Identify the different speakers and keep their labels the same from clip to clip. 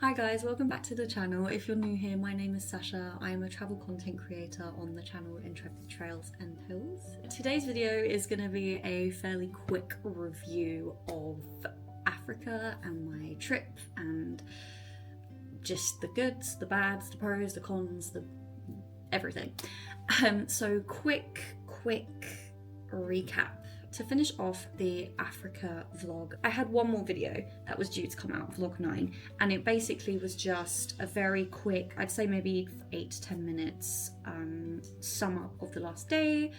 Speaker 1: Hi guys, welcome back to the channel. If you're new here, my name is Sasha. I am a travel content creator on the channel Intrepid Trails and Hills. Today's video is going to be a fairly quick review of Africa and my trip and just the goods, the bads, the pros, the cons, the everything. So quick recap. To finish off the Africa vlog, I had one more video that was due to come out, vlog 9, and it basically was just a very quick, I'd say maybe 8 to 10 minutes sum up of the last day,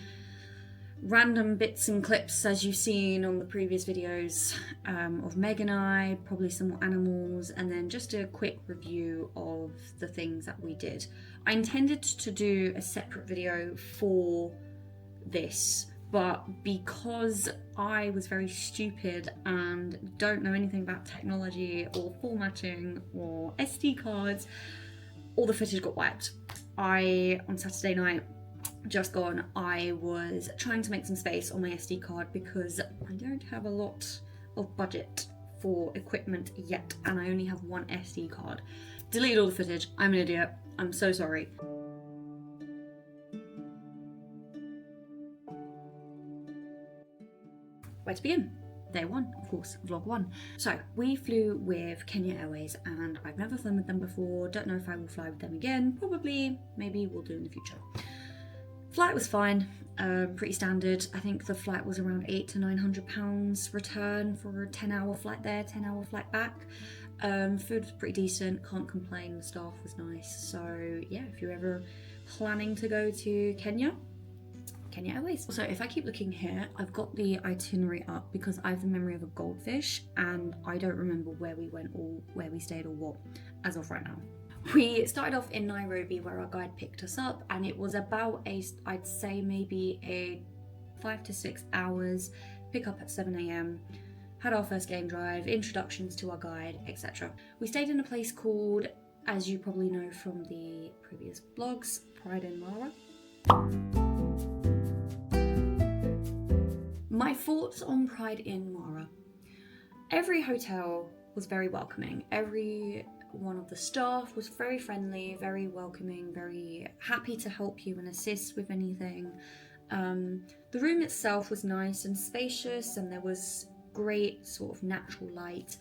Speaker 1: random bits and clips as you've seen on the previous videos of Meg and I, probably some more animals, and then just a quick review of the things that we did. I intended to do a separate video for this, but because I was very stupid and don't know anything about technology or formatting or SD cards, all the footage got wiped. On Saturday night, just gone, I was trying to make some space on my SD card because I don't have a lot of budget for equipment yet, and I only have one SD card. Deleted all the footage. I'm an idiot. I'm so sorry. Where to begin? Day 1, of course, vlog 1. So we flew with Kenya Airways and I've never flown with them before, don't know if I will fly with them again, probably, maybe we'll do in the future. Flight was fine, pretty standard. I think the flight was around £800 to £900 return for a 10-hour flight there, 10-hour flight back. Food was pretty decent, can't complain, the staff was nice. So yeah, if you're ever planning to go to Kenya Airways. So if I keep looking here, I've got the itinerary up because I have the memory of a goldfish and I don't remember where we went or where we stayed or what as of right now. We started off in Nairobi where our guide picked us up, and it was about I'd say maybe a 5 to 6 hours, pick up at 7 AM, had our first game drive, introductions to our guide, etc. We stayed in a place called, as you probably know from the previous vlogs, Pride in Mara. My thoughts on Pride in Mara. Every hotel was very welcoming. Every one of the staff was very friendly, very welcoming, very happy to help you and assist with anything. The room itself was nice and spacious, and there was great sort of natural light,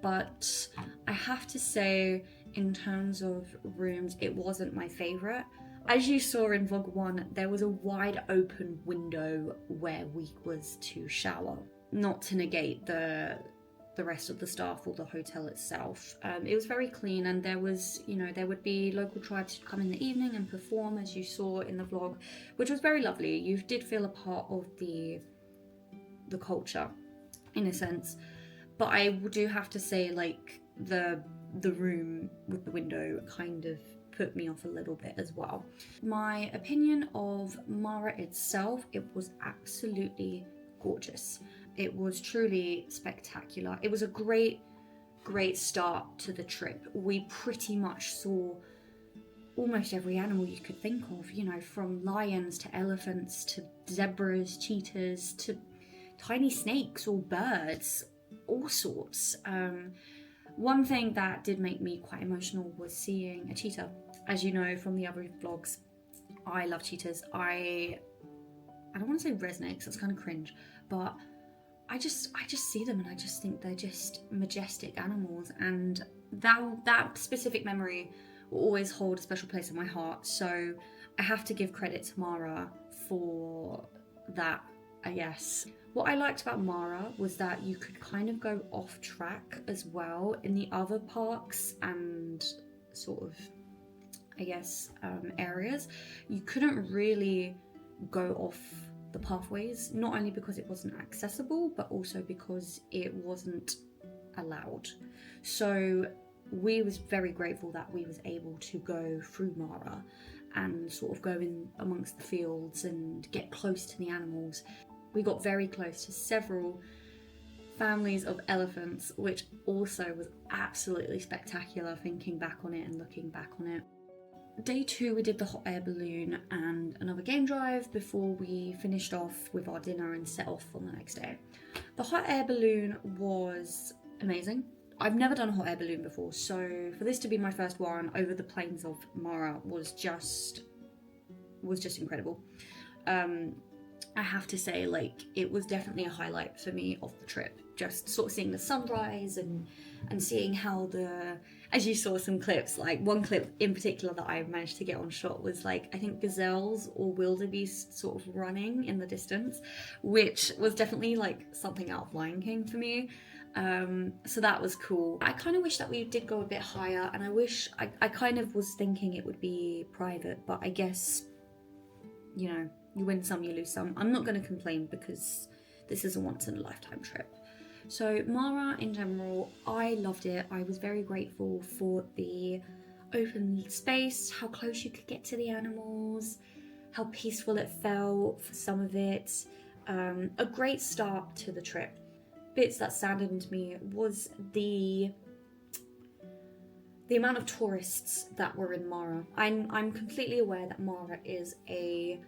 Speaker 1: but I have to say, in terms of rooms, it wasn't my favourite. As you saw in vlog 1, there was a wide open window where we was to shower. Not to negate the rest of the staff or the hotel itself. It was very clean, and there was, there would be local tribes who'd come in the evening and perform, as you saw in the vlog, which was very lovely. You did feel a part of the culture, in a sense. But I do have to say, like, the room with the window kind of put me off a little bit as well. My opinion of Mara itself, it was absolutely gorgeous. It was truly spectacular. It was a great start to the trip. We pretty much saw almost every animal you could think of, from lions to elephants to zebras, cheetahs to tiny snakes or birds, all sorts. One thing that did make me quite emotional was seeing a cheetah. As you know from the other vlogs, I love cheetahs. I don't want to say resonate because that's kind of cringe, but I just see them and I just think they're just majestic animals, and that specific memory will always hold a special place in my heart. So I have to give credit to Mara for that, I guess. What I liked about Mara was that you could kind of go off track as well. In the other parks and sort of, I guess, areas, you couldn't really go off the pathways, not only because it wasn't accessible, but also because it wasn't allowed. So we was very grateful that we was able to go through Mara and sort of go in amongst the fields and get close to the animals. We got very close to several families of elephants, which also was absolutely spectacular thinking back on it and looking back on it. Day 2, we did the hot air balloon and another game drive before we finished off with our dinner and set off on the next day. The hot air balloon was amazing. I've never done a hot air balloon before, so for this to be my first one over the plains of Mara was just incredible. I have to say, like, it was definitely a highlight for me of the trip. Just sort of seeing the sunrise and seeing how as you saw some clips, like one clip in particular that I managed to get on shot was like, I think gazelles or wildebeest sort of running in the distance, which was definitely like something out of Lion King for me. So that was cool. I kind of wish that we did go a bit higher, and I kind of was thinking it would be private, but I guess, you know, you win some, you lose some. I'm not going to complain because this is a once in a lifetime trip. So Mara in general, I loved it. I was very grateful for the open space, how close you could get to the animals, how peaceful it felt for some of it. A great start to the trip. Bits that saddened me was the amount of tourists that were in Mara. I'm completely aware that Mara is a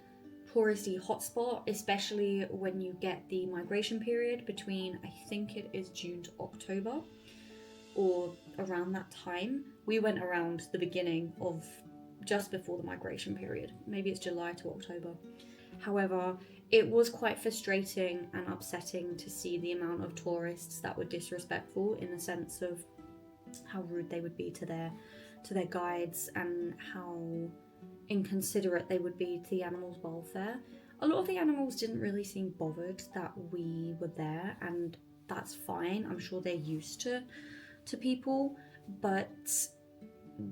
Speaker 1: touristy hotspot, especially when you get the migration period between, I think it is June to October, or around that time. We went around the beginning of just before the migration period. Maybe it's July to October. However, it was quite frustrating and upsetting to see the amount of tourists that were disrespectful, in the sense of how rude they would be to their guides and how inconsiderate they would be to the animals' welfare. A lot of the animals didn't really seem bothered that we were there, and that's fine. I'm sure they're used to people, but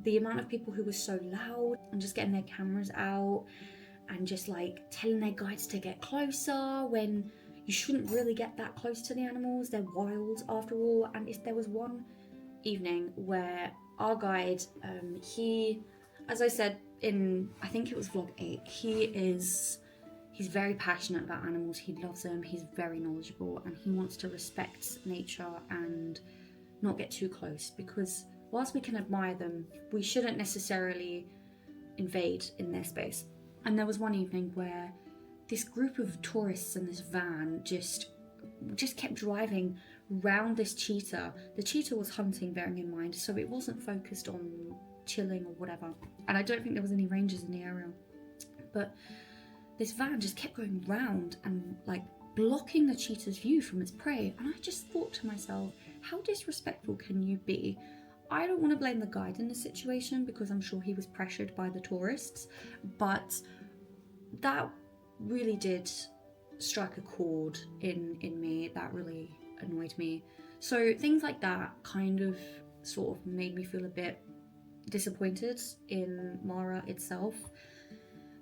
Speaker 1: the amount of people who were so loud and just getting their cameras out and just like telling their guides to get closer when you shouldn't really get that close to the animals. They're wild after all. And if there was one evening where our guide, he, as I said in, I think it was vlog 8, he's very passionate about animals. He loves them, he's very knowledgeable, and he wants to respect nature and not get too close, because whilst we can admire them, we shouldn't necessarily invade in their space. And there was one evening where this group of tourists in this van just kept driving round this cheetah. The cheetah was hunting, bearing in mind, so it wasn't focused on chilling or whatever. And I don't think there was any rangers in the area. But this van just kept going round and like blocking the cheetah's view from its prey. And I just thought to myself, how disrespectful can you be? I don't want to blame the guide in this situation because I'm sure he was pressured by the tourists, but that really did strike a chord in me. That really annoyed me. So things like that kind of sort of made me feel a bit disappointed in Mara itself.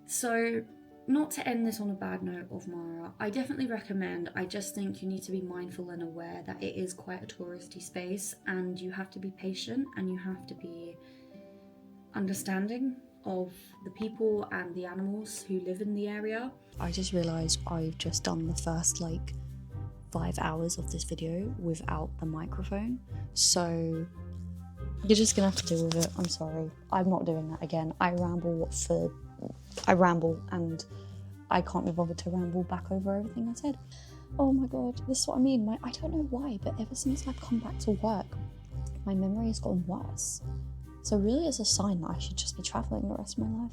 Speaker 1: So not to end this on a bad note of Mara, I definitely recommend. I just think you need to be mindful and aware that it is quite a touristy space, and you have to be patient and you have to be understanding of the people and the animals who live in the area.
Speaker 2: I just realised I've just done the first like 5 hours of this video without the microphone, so you're just gonna have to deal with it. I'm sorry, I'm not doing that again. I ramble and I can't be bothered to ramble back over everything I said. Oh my god, this is what I mean. I don't know why, but ever since I've come back to work, my memory has gotten worse. So really it's a sign that I should just be travelling the rest of my life.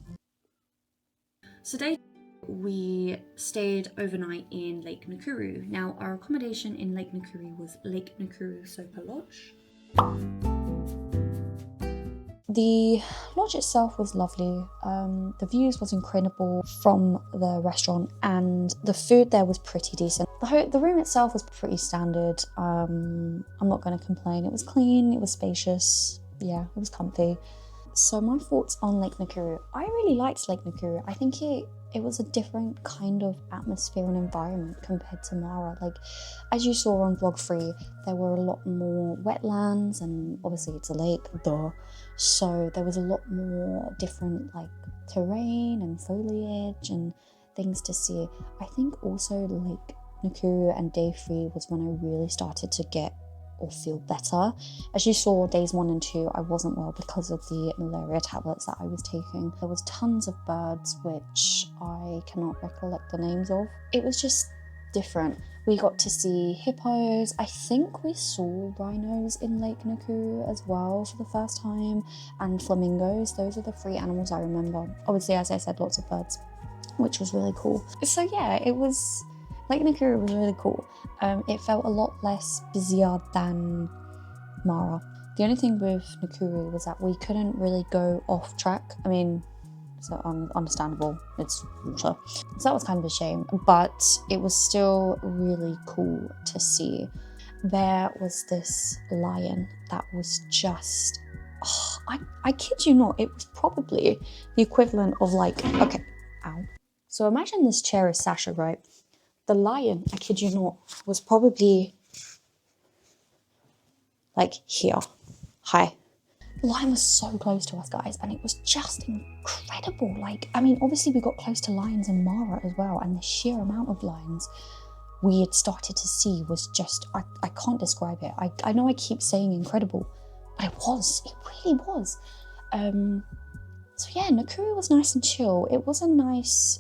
Speaker 1: So day we stayed overnight in Lake Nakuru. Now our accommodation in Lake Nakuru was Lake Nakuru Sopa Lodge.
Speaker 2: The lodge itself was lovely. The views was incredible from the restaurant, and the food there was pretty decent. The room itself was pretty standard. I'm not going to complain. It was clean, it was spacious, yeah, it was comfy. So my thoughts on Lake Nakuru. I really liked Lake Nakuru. I think it was a different kind of atmosphere and environment compared to Mara. Like, as you saw on vlog 3, there were a lot more wetlands, and obviously it's a lake, duh. So there was a lot more different like terrain and foliage and things to see. I think also Lake Nakuru and day 3 was when I really started to get or feel better. As you saw, days 1 and 2, I wasn't well because of the malaria tablets that I was taking. There was tons of birds which I cannot recollect the names of. It was just different. We got to see hippos. I think we saw rhinos in Lake Nakuru as well for the first time, and flamingos. Those are the 3 animals I remember. Obviously, as I said, lots of birds, which was really cool. So yeah, Lake Nakuru was really cool. It felt a lot less busier than Mara. The only thing with Nakuru was that we couldn't really go off track. I mean, so understandable, it's water. So that was kind of a shame, but it was still really cool to see. There was this lion that was just, I kid you not, it was probably the equivalent of like, okay, ow. So imagine this chair is Sasha, right? The lion, I kid you not, was probably like here. Hi. The lion was so close to us, guys, and it was just incredible. Like, I mean, obviously we got close to lions in Mara as well, and the sheer amount of lions we had started to see was just, I can't describe it. I know I keep saying incredible, but it really was. So yeah, Nakuru was nice and chill. It was a nice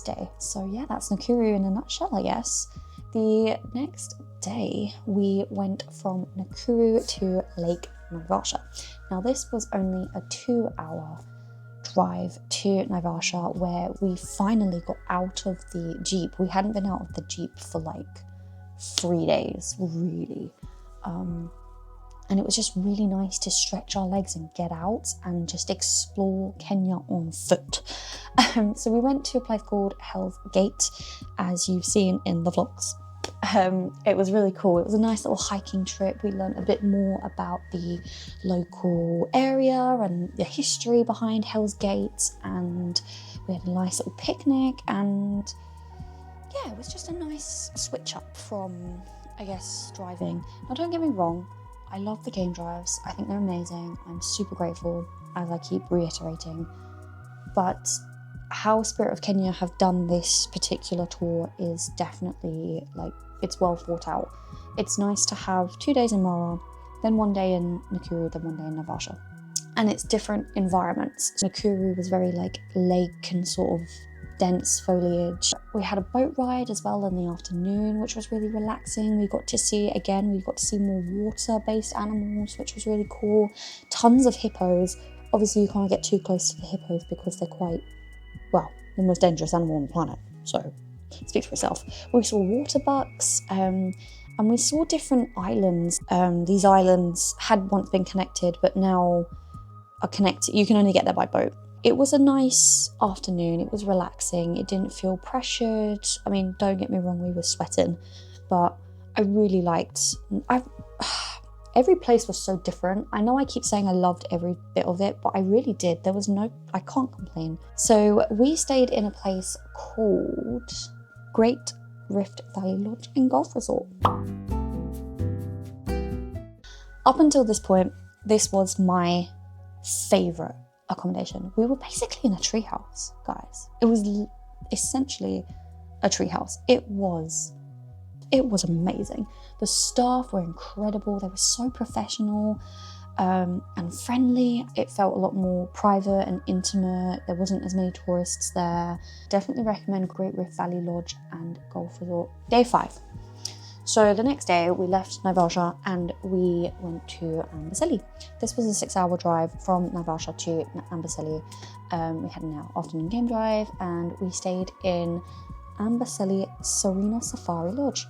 Speaker 2: day. So yeah, that's Nakuru in a nutshell, I guess. The next day, we went from Nakuru to Lake Naivasha. Now this was only a 2-hour drive to Naivasha, where we finally got out of the Jeep. We hadn't been out of the Jeep for like 3 days, really. And it was just really nice to stretch our legs and get out and just explore Kenya on foot. So we went to a place called Hell's Gate, as you've seen in the vlogs. It was really cool. It was a nice little hiking trip. We learned a bit more about the local area and the history behind Hell's Gate, and we had a nice little picnic, and yeah, it was just a nice switch up from, I guess, driving. Now don't get me wrong, I love the game drives. I think they're amazing. I'm super grateful, as I keep reiterating. But how Spirit of Kenya have done this particular tour is definitely, like, it's well thought out. It's nice to have 2 days in Mara, then 1 day in Nakuru, then 1 day in Naivasha. And it's different environments. Nakuru was very like lake and sort of dense foliage. We had a boat ride as well in the afternoon, which was really relaxing. We got to see more water-based animals, which was really cool. Tons of hippos. Obviously, you can't get too close to the hippos because they're quite, well, the most dangerous animal on the planet. So, it speaks for itself. We saw water bucks, and we saw different islands. These islands had once been connected, but now are connected. You can only get there by boat. It was a nice afternoon. It was relaxing. It didn't feel pressured. I mean, don't get me wrong, we were sweating, but I really liked. Every place was so different. I know I keep saying I loved every bit of it, but I really did. I can't complain. So we stayed in a place called Great Rift Valley Lodge and Golf Resort. Up until this point, this was my favourite accommodation. We were basically in a treehouse, guys. It was essentially a treehouse. It was amazing. The staff were incredible. They were so professional and friendly. It felt a lot more private and intimate. There wasn't as many tourists there. Definitely recommend Great Rift Valley Lodge and Golf Resort. Day 5. So the next day we left Naivasha and we went to Amboseli. This was a 6-hour drive from Naivasha to Amboseli. We had an afternoon game drive and we stayed in Amboseli Serena Safari Lodge.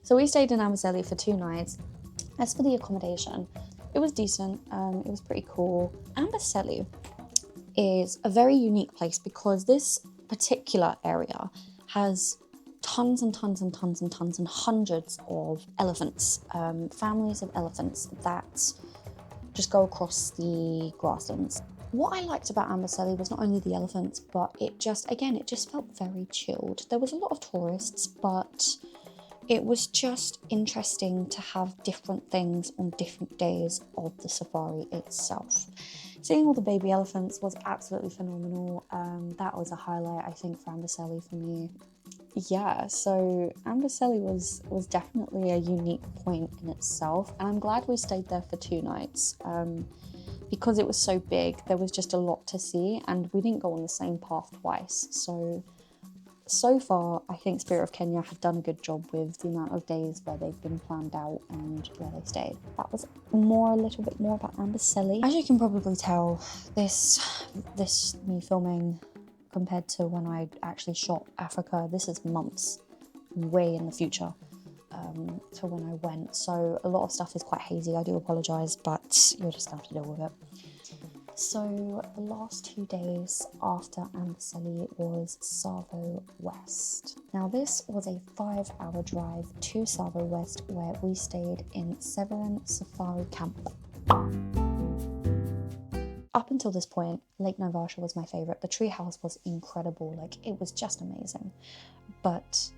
Speaker 2: So we stayed in Amboseli for 2 nights. As for the accommodation, it was decent. It was pretty cool. Amboseli is a very unique place because this particular area has tons and tons and tons and tons and hundreds of elephants, families of elephants that just go across the grasslands. What I liked about Amboseli was not only the elephants, but it just felt very chilled. There was a lot of tourists, but it was just interesting to have different things on different days of the safari itself. Seeing all the baby elephants was absolutely phenomenal. That was a highlight, I think, for Amboseli for me. Yeah, so Amboseli was definitely a unique point in itself, and I'm glad we stayed there for 2 nights. Because it was so big, there was just a lot to see, and we didn't go on the same path twice. So so far, I think Spirit of Kenya had done a good job with the amount of days where they've been planned out and where they stayed. That was a little bit more about Amboseli. As you can probably tell, this me filming compared to when I actually shot Africa, this is months way in the future to when I went. So a lot of stuff is quite hazy. I do apologise, but you're just going to have to deal with it. So the last 2 days after Amboseli was Tsavo West. Now this was a 5-hour drive to Tsavo West where we stayed in Severin Safari Camp. Up until this point, Lake Naivasha was my favourite. The treehouse was incredible, like it was just amazing. But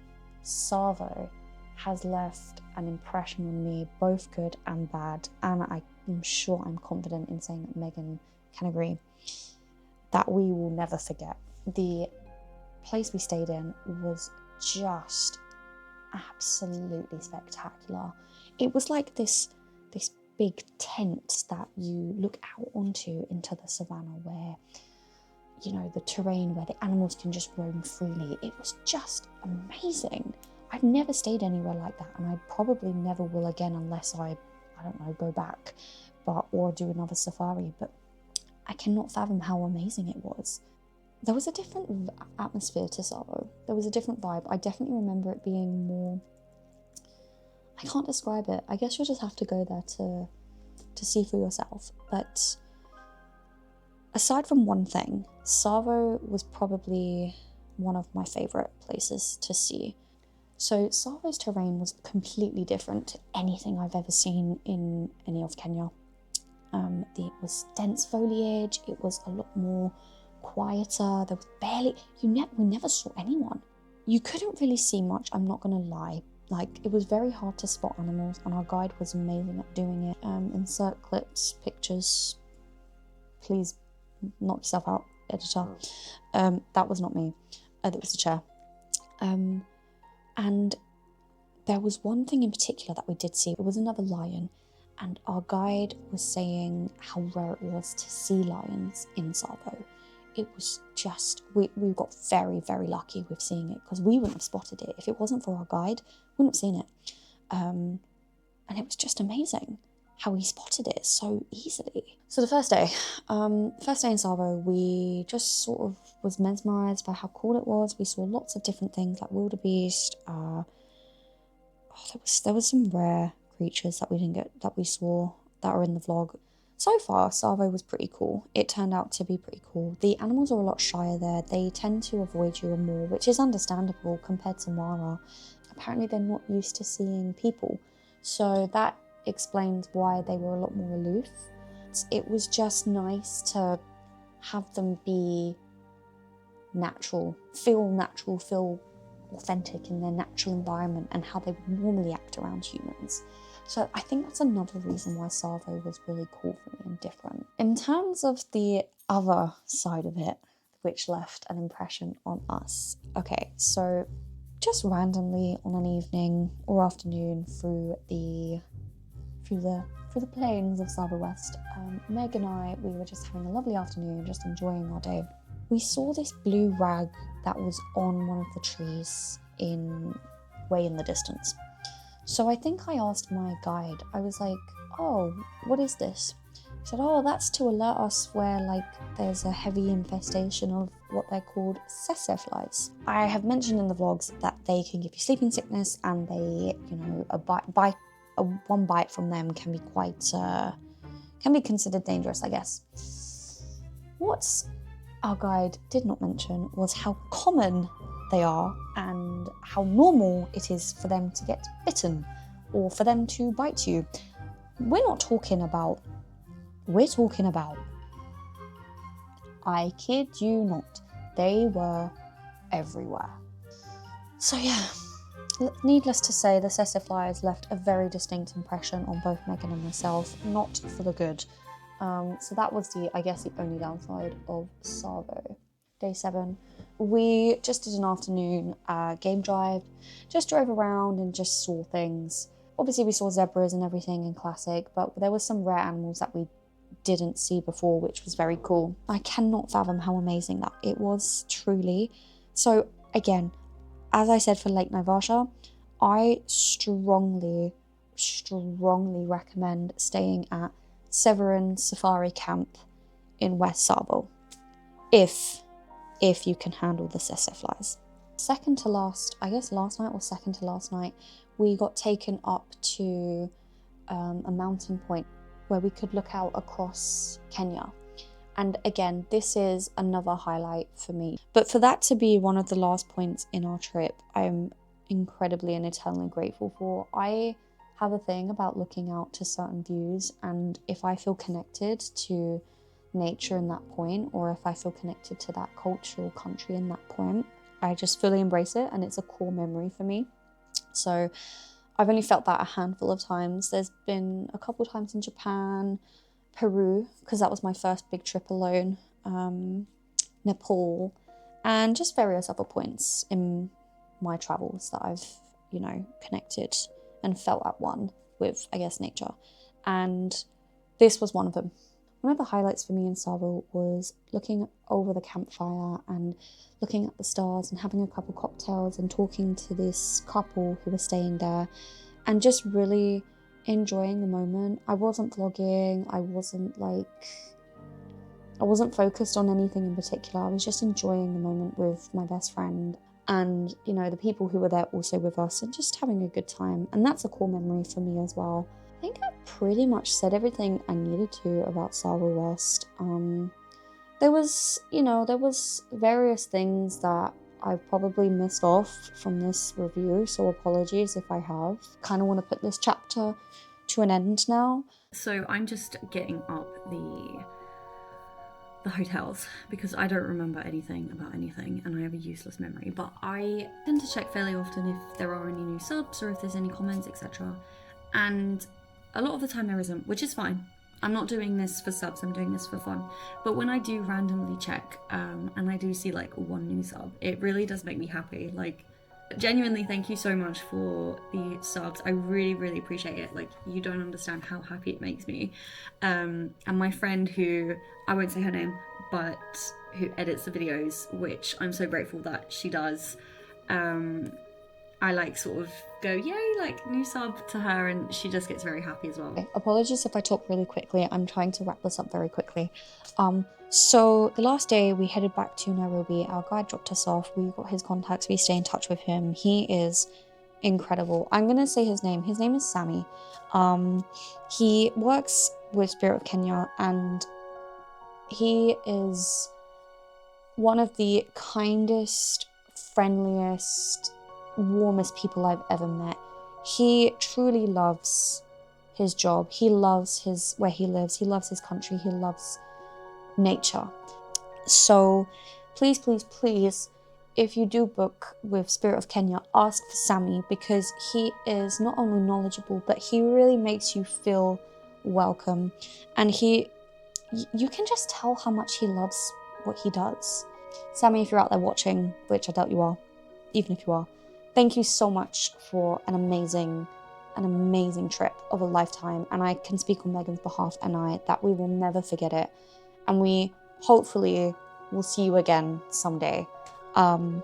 Speaker 2: Tsavo has left an impression on me, both good and bad, and I'm sure I'm confident in saying that Megan can agree, that we will never forget. The place we stayed in was just absolutely spectacular. It was like this big tent that you look out onto into the savannah where, you know, the terrain where the animals can just roam freely. It was just amazing. I've never stayed anywhere like that, and I probably never will again unless I don't know, go back or do another safari, but I cannot fathom how amazing it was. There was a different atmosphere to Tsavo. There was a different vibe. I definitely remember it being more, I can't describe it. I guess you'll just have to go there to see for yourself. But aside from one thing, Tsavo was probably one of my favourite places to see. So Tsavo's terrain was completely different to anything I've ever seen in any of Kenya. It was dense foliage, it was a lot more quieter, there was barely, we never saw anyone. You couldn't really see much, I'm not gonna lie. Like, it was very hard to spot animals, and our guide was amazing at doing it. Insert clips, pictures, please knock yourself out, editor. That was not me, that was the chair. And there was one thing in particular that we did see. It was another lion, and our guide was saying how rare it was to see lions in Tsavo. It was just, we got very, very lucky with seeing it, because we wouldn't have spotted it. If it wasn't for our guide, we wouldn't have seen it. And it was just amazing how he spotted it so easily. So the first day in Tsavo, we just sort of was mesmerised by how cool it was. We saw lots of different things like wildebeest. There was some rare creatures that we saw that are in the vlog. So far, Tsavo was pretty cool. It turned out to be pretty cool. The animals are a lot shyer there. They tend to avoid you more, which is understandable compared to Mara. Apparently they're not used to seeing people, so that explains why they were a lot more aloof. It was just nice to have them be natural, feel authentic in their natural environment and how they would normally act around humans. So I think that's another reason why Tsavo was really cool for me and different. In terms of the other side of it, which left an impression on us. Okay, so just randomly on an evening or afternoon through the plains of Tsavo West, Meg and I, we were just having a lovely afternoon, just enjoying our day. We saw this blue rag that was on one of the trees way in the distance. So I think I asked my guide, I was like, oh, what is this? He said, oh, that's to alert us where like there's a heavy infestation of what they're called tsetse flies. I have mentioned in the vlogs that they can give you sleeping sickness, and they, you know, one bite from them can be can be considered dangerous, I guess. What our guide did not mention was how common they are and how normal it is for them to get bitten or for them to bite you. We're talking about, I kid you not, they were everywhere. So yeah, needless to say, the tsetse flies left a very distinct impression on both Megan and myself, not for the good. So that was the only downside of Tsavo. Day 7, we just did an afternoon game drive, just drove around and just saw things. Obviously we saw zebras and everything in Classic, but there was some rare animals that we didn't see before, which was very cool. I cannot fathom how amazing that it was, truly. So again, as I said for Lake Naivasha, I strongly recommend staying at Severin Safari Camp in West Savo if you can handle the tsetse flies. Second to last, I guess last night or second to last night, we got taken up to a mountain point where we could look out across Kenya. And again, this is another highlight for me. But for that to be one of the last points in our trip, I'm incredibly and eternally grateful for. I have a thing about looking out to certain views, and if I feel connected to nature in that point, or if I feel connected to that cultural country in that point, I just fully embrace it, and it's a core memory for me. So I've only felt that a handful of times. There's been a couple times in Japan, Peru, because that was my first big trip alone, Nepal, and just various other points in my travels that I've, connected and felt at one with, I guess, nature. And this was one of them. One of the highlights for me in Savo was looking over the campfire and looking at the stars and having a couple cocktails and talking to this couple who were staying there and just really enjoying the moment. I wasn't vlogging, I wasn't focused on anything in particular. I was just enjoying the moment with my best friend and, the people who were there also with us and just having a good time. And that's a core memory for me as well. I think I pretty much said everything I needed to about Savo West. There was various things that I probably missed off from this review, so apologies if I have. Kind of want to put this chapter to an end now.
Speaker 1: So I'm just getting up the hotels because I don't remember anything about anything and I have a useless memory, but I tend to check fairly often if there are any new subs or if there's any comments, etc. And a lot of the time there isn't, which is fine. I'm not doing this for subs, I'm doing this for fun. But when I do randomly check and I do see like one new sub, it really does make me happy. Like, genuinely, thank you so much for the subs. I really, really appreciate it. Like, you don't understand how happy it makes me. And my friend who, I won't say her name, but who edits the videos, which I'm so grateful that she does. I sort of go, yay, new sub to her, and she just gets very happy as well.
Speaker 2: Okay, apologies if I talk really quickly. I'm trying to wrap this up very quickly. So the last day we headed back to Nairobi. Our guide dropped us off. We got his contacts. We stay in touch with him. He is incredible. I'm gonna say his name. His name is Sammy. He works with Spirit of Kenya, and he is one of the kindest, friendliest, warmest people I've ever met. He truly loves his job. He loves where he lives. He loves his country. He loves nature. So please, please, please, if you do book with Spirit of Kenya, ask for Sammy, because he is not only knowledgeable, but he really makes you feel welcome. And you can just tell how much he loves what he does. Sammy, if you're out there watching, which I doubt you are, even if you are, thank you so much for an amazing trip of a lifetime. And I can speak on Megan's behalf and that we will never forget it. And we hopefully will see you again someday. That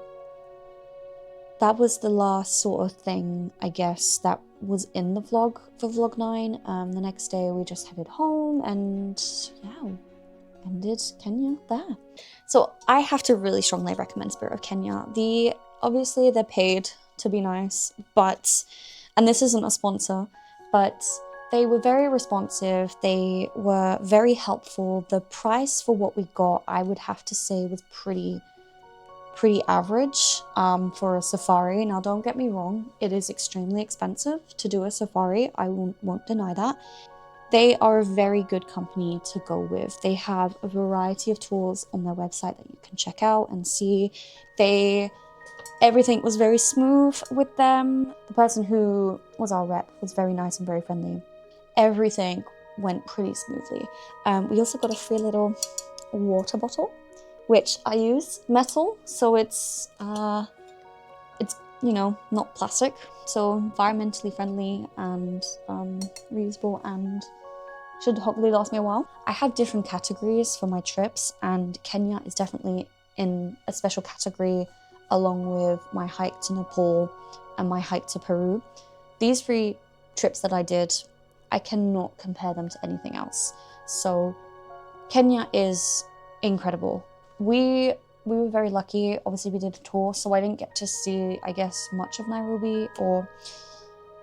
Speaker 2: was the last sort of thing, I guess, that was in the vlog for vlog 9. The next day we just headed home and ended Kenya there. So I have to really strongly recommend Spirit of Kenya. Obviously they're paid to be nice, and this isn't a sponsor, but they were very responsive. They were very helpful. The price for what we got, I would have to say, was pretty average for a safari. Now, don't get me wrong, it is extremely expensive to do a safari. I won't deny that. They are a very good company to go with. They have a variety of tools on their website that you can check out and see. Everything was very smooth with them. The person who was our rep was very nice and very friendly. Everything went pretty smoothly. We also got a free little water bottle, which I use metal, so it's not plastic, so environmentally friendly and reusable, and should hopefully last me a while. I have different categories for my trips, and Kenya is definitely in a special category along with my hike to Nepal and my hike to Peru. These 3 trips that I did, I cannot compare them to anything else. So Kenya is incredible. We were very lucky. Obviously we did a tour, so I didn't get to see, I guess, much of Nairobi, or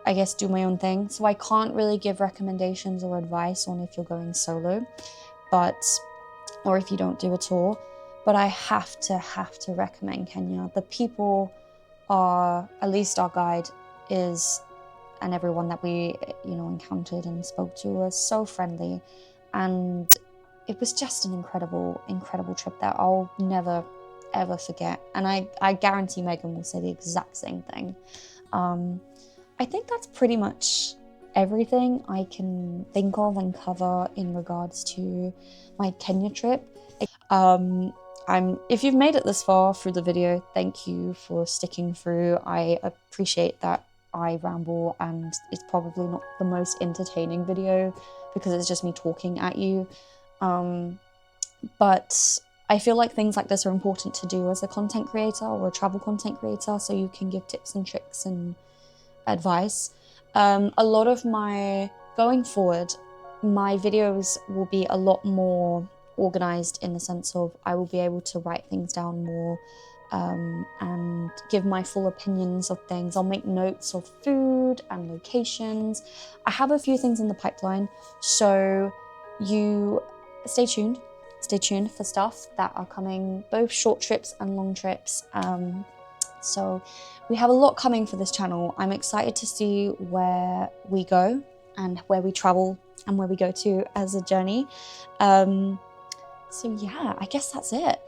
Speaker 2: I guess do my own thing. So I can't really give recommendations or advice on if you're going solo, or if you don't do a tour. But I have to recommend Kenya. The people are, at least our guide is, and everyone that we, encountered and spoke to was so friendly. And it was just an incredible trip that I'll never, ever forget. And I guarantee Megan will say the exact same thing. I think that's pretty much everything I can think of and cover in regards to my Kenya trip. If you've made it this far through the video, thank you for sticking through. I appreciate that I ramble and it's probably not the most entertaining video because it's just me talking at you. But I feel like things like this are important to do as a content creator or a travel content creator, so you can give tips and tricks and advice. A lot of going forward, my videos will be a lot more organized in the sense of I will be able to write things down more and give my full opinions of things. I'll make notes of food and locations. I have a few things in the pipeline, so you stay tuned for stuff that are coming, both short trips and long trips. So we have a lot coming for this channel. I'm excited to see where we go and where we travel and where we go to as a journey. So yeah, I guess that's it.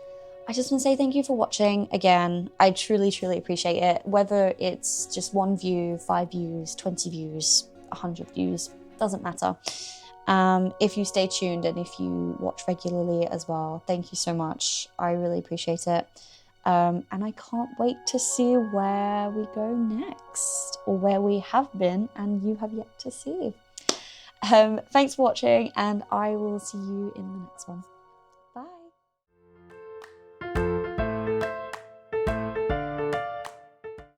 Speaker 2: I just want to say thank you for watching again. I truly, truly appreciate it. Whether it's just 1 view, 5 views, 20 views, 100 views, doesn't matter. If you stay tuned and if you watch regularly as well, thank you so much. I really appreciate it. And I can't wait to see where we go next, or where we have been and you have yet to see. Thanks for watching, and I will see you in the next one.